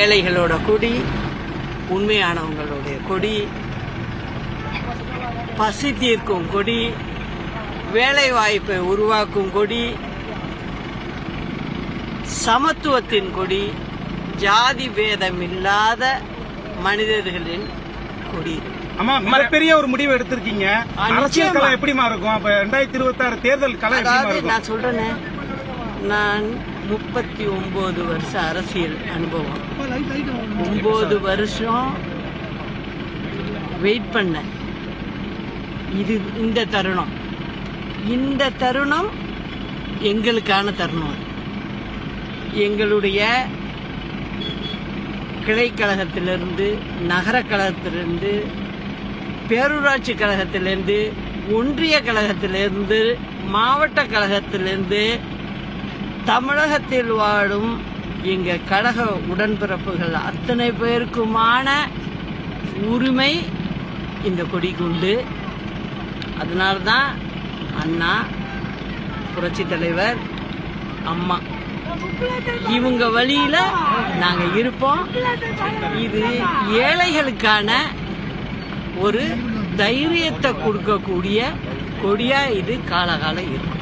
ஏழைகளோட கொடி, உண்மையானவங்களுடைய கொடி, பசி தீர்க்கும் கொடி, வேலை வாய்ப்பை உருவாக்கும் கொடி, சமத்துவத்தின் கொடி, ஜாதி பேதம் இல்லாத மனிதர்களின் கொடி. ஆமா, மிகப்பெரிய ஒரு முடிவு எடுத்திருக்கீங்க. அரசியல் கலை எப்படிமா இருக்கும்? அப்ப 2026 தேர்தல் கலை நான் சொல்றேனே, நான் 39 வருஷ அரசியல் அனுபவம், 9 வருஷம் வெயிட் பண்ண. இது இந்த தருணம் எங்களுக்கான தருணம். எங்களுடைய கிளை கழகத்திலிருந்து, நகர கழகத்திலிருந்து, பேரூராட்சி கழகத்திலிருந்து, ஒன்றிய கழகத்திலிருந்து, மாவட்ட கழகத்திலிருந்து, தமிழகத்தில் வாழும் எங்க கழக உடன்பிறப்புகள் அத்தனை பேருக்குமான உரிமை இந்த கொடிக்கு உண்டு. அதனால்தான் அண்ணா, புரட்சி தலைவர், அம்மா இவங்க வழியில நாங்க இருப்போம். இது ஏழைகளுக்கான ஒரு தைரியத்தை கொடுக்கக்கூடிய கொடியா இது காலகாலம் இருக்கும்.